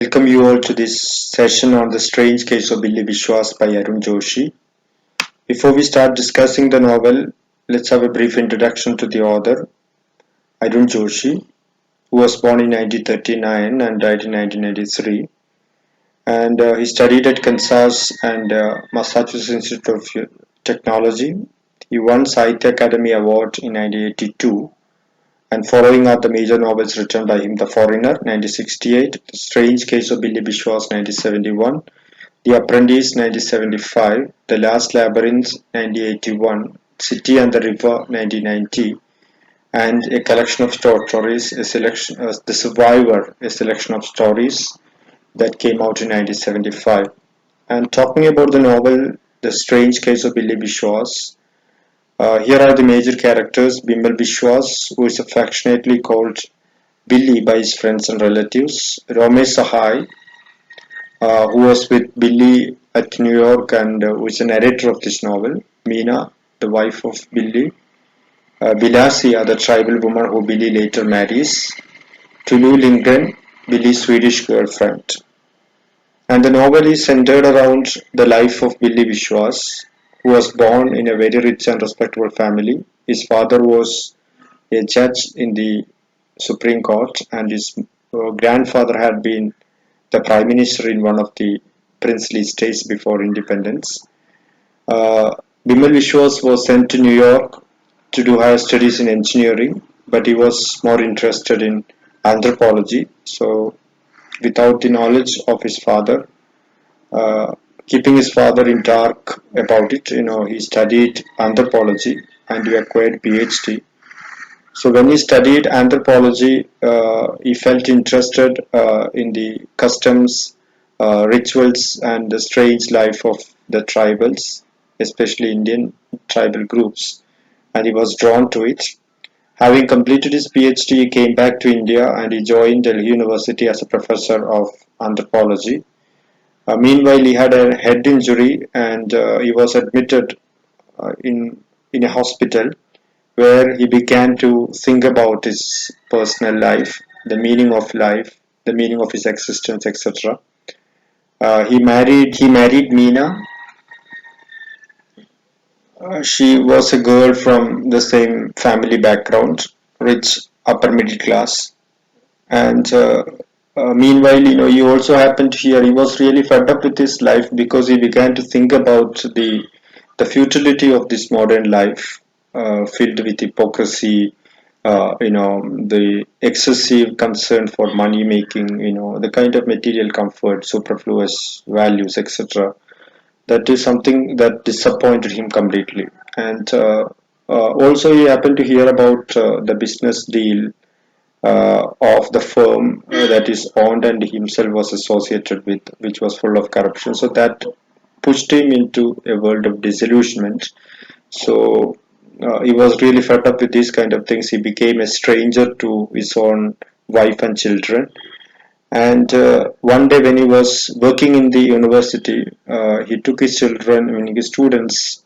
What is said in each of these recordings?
Welcome you all to this session on the strange case of Billy Biswas by Arun Joshi. Before we start discussing the novel, let's have a brief introduction to the author, Arun Joshi, who was born in 1939 and died in 1993. And he studied at Kansas and Massachusetts Institute of Technology. He won Sahitya Academy Award in 1982. And following are the major novels written by him: The Foreigner, 1968, The Strange Case of Billy Biswas, 1971, The Apprentice, 1975, The Last Labyrinth, 1981, City and the River, 1990, and a collection of short stories, The Survivor, a selection of stories that came out in 1975. And talking about the novel, The Strange Case of Billy Biswas, here are the major characters: Bimal Biswas, who is affectionately called Billy by his friends and relatives; Ramesh Sahai, who was with Billy at New York and who is the narrator of this novel; Meena, the wife of Billy; Bilasia, the tribal woman who Billy later marries; Tulu Lindgren, Billy's Swedish girlfriend. And the novel is centered around the life of Billy Biswas, who was born in a very rich and respectable family. His father was a judge in the Supreme Court, and his grandfather had been the prime minister in one of the princely states before independence. Uh, Bimal Vishwas was sent to New York to do higher studies in engineering, but he was more interested in anthropology. So, without the knowledge of his father, uh, keeping his father in dark about it, he studied anthropology and he acquired PhD. So when he studied anthropology, he felt interested in the customs, rituals, and the strange life of the tribals, especially Indian tribal groups, and he was drawn to it. Having completed his PhD, he came back to India and he joined Delhi University as a professor of anthropology. Meanwhile, he had a head injury and he was admitted in a hospital where he began to think about his personal life, life, the meaning of his existence, etc. He married Meena. She was a girl from the same family background, rich upper middle class, and meanwhile, he also happened to hear he was really fed up with his life because he began to think about the futility of this modern life, filled with hypocrisy, the excessive concern for money making, the kind of material comfort, superfluous values, etc. That is something that disappointed him completely. And also, he happened to hear about the business deal of the firm that is owned and himself was associated with, which was full of corruption. So that pushed him into a world of disillusionment. So he was really fed up with these kind of things. He became a stranger to his own wife and children. And one day, when he was working in the university, he took his children, his students,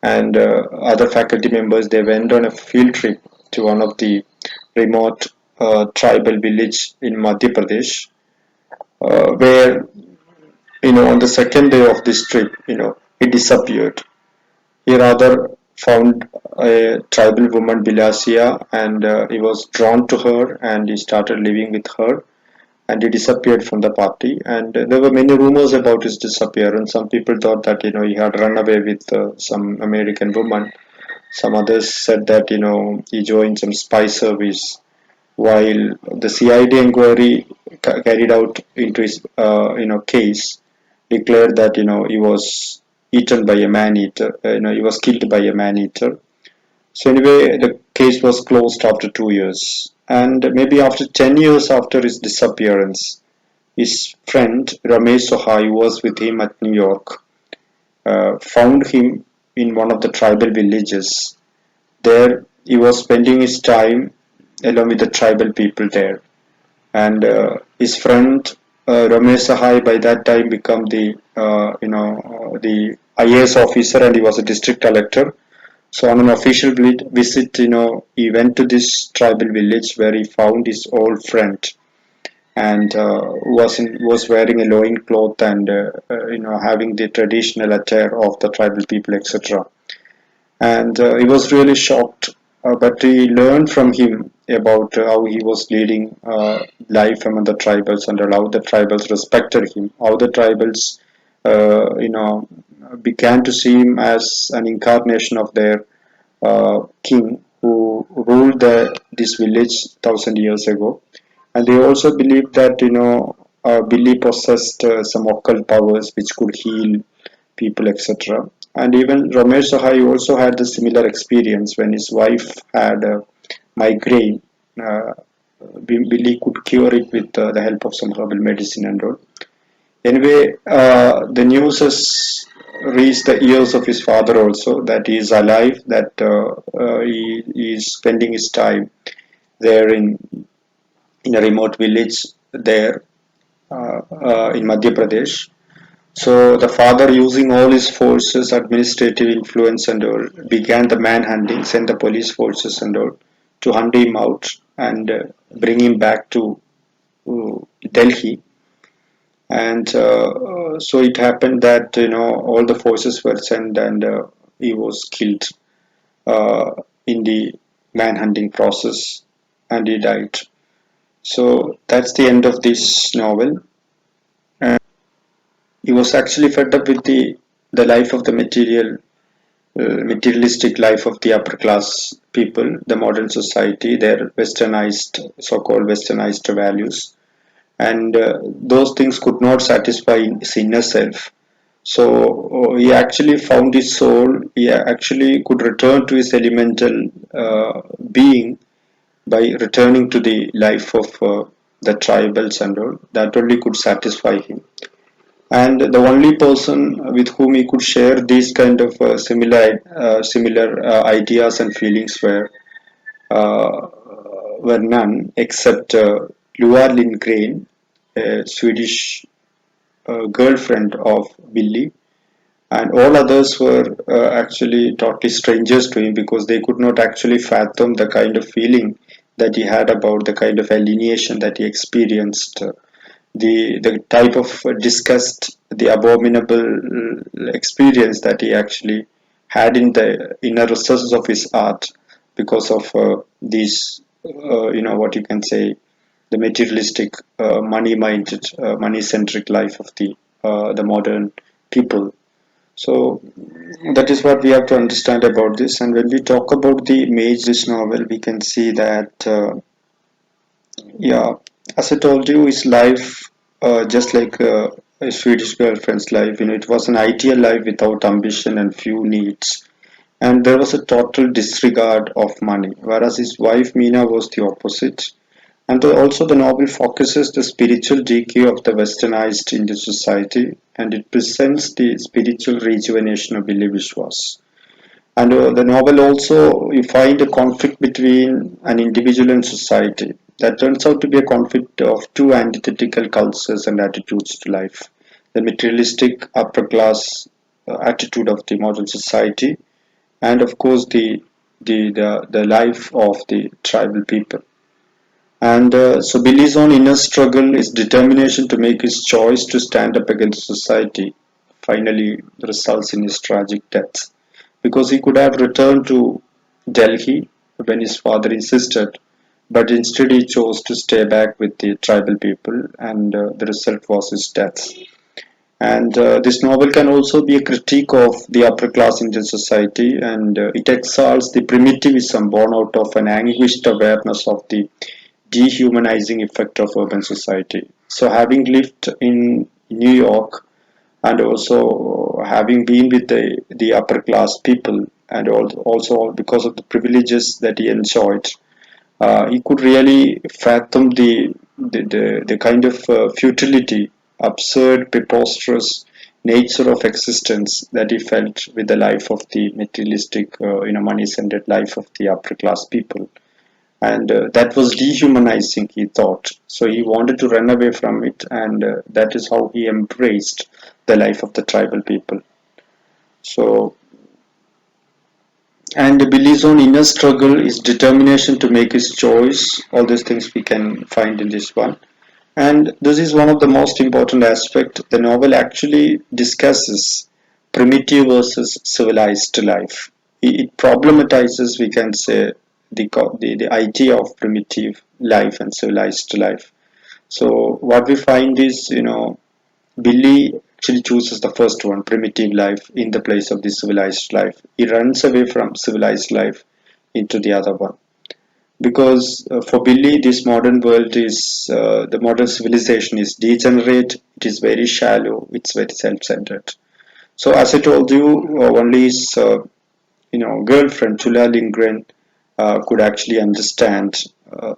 and other faculty members. They went on a field trip to one of the remote tribal village in Madhya Pradesh, where on the second day of this trip, he disappeared. He rather found a tribal woman, Bilasia, and he was drawn to her, and he started living with her. And he disappeared from the party. And there were many rumors about his disappearance. Some people thought that he had run away with some American woman. Some others said that he joined some spy service. While the CID inquiry carried out into his case declared that he was eaten by a man eater. He was killed by a man eater. So anyway, the case was closed after 2 years. And maybe after 10 years after his disappearance, his friend Ramesh Sohai, who was with him at New York, found him in one of the tribal villages. There, he was spending his time along with the tribal people there. And his friend Ramesh Sahai by that time became the IAS officer, and he was a district collector. So on an official visit, he went to this tribal village where he found his old friend and was wearing a loin cloth and having the traditional attire of the tribal people, etc. And he was really shocked, but he learned from him about how he was leading life among the tribals and how the tribals respected him, how the tribals began to see him as an incarnation of their king who ruled this village 1,000 years ago. And they also believed that Billy possessed some occult powers which could heal people, etc. And even Ramesh Sahai also had the similar experience when his wife had a migraine. Uh, Billy could cure it with the help of some herbal medicine and all. Anyway, the news has reached the ears of his father also that he is alive, that he is spending his time there in a remote village there in Madhya Pradesh. So the father, using all his forces, administrative influence and all, began the manhunting, sent the police forces and all to hunt him out and bring him back to uh, Delhi. And so it happened that all the forces were sent and he was killed uh, in the manhunting process, and he died. So that's the end of this novel. And he was actually fed up with the life of the materialistic life of the upper class people, the modern society, their westernized, so-called westernized values, and those things could not satisfy his inner self. So he actually found his soul. He actually could return to his elemental being by returning to the life of the tribals and all. That only could satisfy him. And the only person with whom he could share these kind of similar ideas and feelings uh, were none except Lua Lindgren, a Swedish girlfriend of Billy, and all others were actually totally strangers to him because they could not actually fathom the kind of feeling that he had about the kind of alienation that he experienced, the type of disgust, the abominable experience that he actually had in the inner recesses of his heart because of these, what you can say, the materialistic, money-minded, money-centric life of the modern people. So that is what we have to understand about this. And when we talk about the image this novel, we can see that, yeah, as I told you, his life, just like a Swedish girlfriend's life, it was an ideal life without ambition and few needs. And there was a total disregard of money, whereas his wife Meena was the opposite. And also, the novel focuses the spiritual decay of the westernized Indian society, and it presents the spiritual rejuvenation of Billy Biswas. And the novel also, you find a conflict between an individual and society. That turns out to be a conflict of two antithetical cultures and attitudes to life. The materialistic upper class attitude of the modern society, and of course the life of the tribal people. And so Billy's own inner struggle, his determination to make his choice to stand up against society, finally results in his tragic death. Because he could have returned to Delhi when his father insisted, but instead he chose to stay back with the tribal people, and the result was his death. And this novel can also be a critique of the upper class Indian society, and it exalts the primitivism born out of an anguished awareness of the dehumanizing effect of urban society. So, having lived in New York and also having been with the upper class people, and also because of the privileges that he enjoyed, he could really fathom the kind of futility, absurd, preposterous nature of existence that he felt with the life of the materialistic, money-centered life of the upper class people. And that was dehumanizing, he thought. So he wanted to run away from it, and that is how he embraced the life of the tribal people. So, and Billy's own inner struggle is determination to make his choice. All these things we can find in this one. And this is one of the most important aspects. The novel actually discusses primitive versus civilized life. It problematizes, we can say, the idea of primitive life and civilized life. So what we find is, Billy actually chooses the first one, primitive life, in the place of the civilized life. He runs away from civilized life into the other one. Because for Billy, this modern world is, the modern civilization is degenerate, it is very shallow, it's very self centered. So, as I told you, only his girlfriend, Tula Lindgren, could actually understand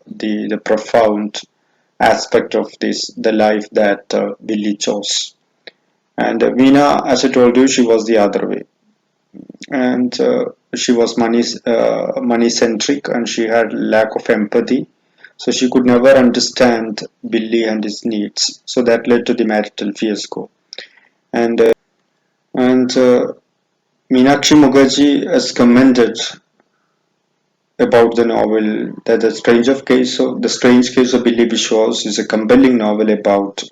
the profound aspect of this, the life that Billy chose. And Veena, as I told you, she was the other way, and she was money centric, and she had lack of empathy, so she could never understand Billy and his needs. So that led to the marital fiasco. And Meenakshi Mukherjee has commented about the novel that the strange case of Billy Biswas is a compelling novel about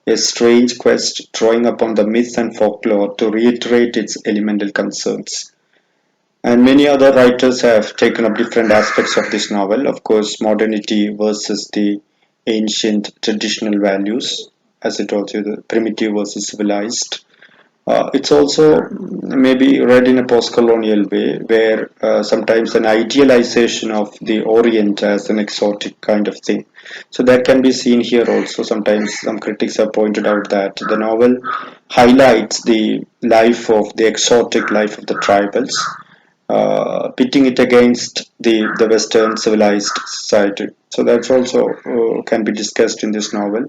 a strange quest drawing upon the myth and folklore to reiterate its elemental concerns. And many other writers have taken up different aspects of this novel. Of course, modernity versus the ancient traditional values, as I told you, the primitive versus civilized. It's also maybe read in a post-colonial way, where sometimes an idealization of the Orient as an exotic kind of thing. So that can be seen here also. Sometimes some critics have pointed out that the novel highlights the life of the exotic life of the tribals, pitting it against the Western civilized society. So that's also can be discussed in this novel.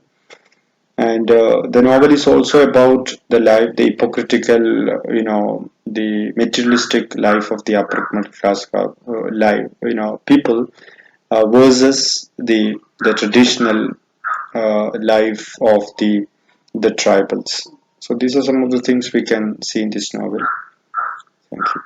And the novel is also about the life, the hypocritical, the materialistic life of the upper middle class life, people versus the traditional life of the tribals. So these are some of the things we can see in this novel. Thank you.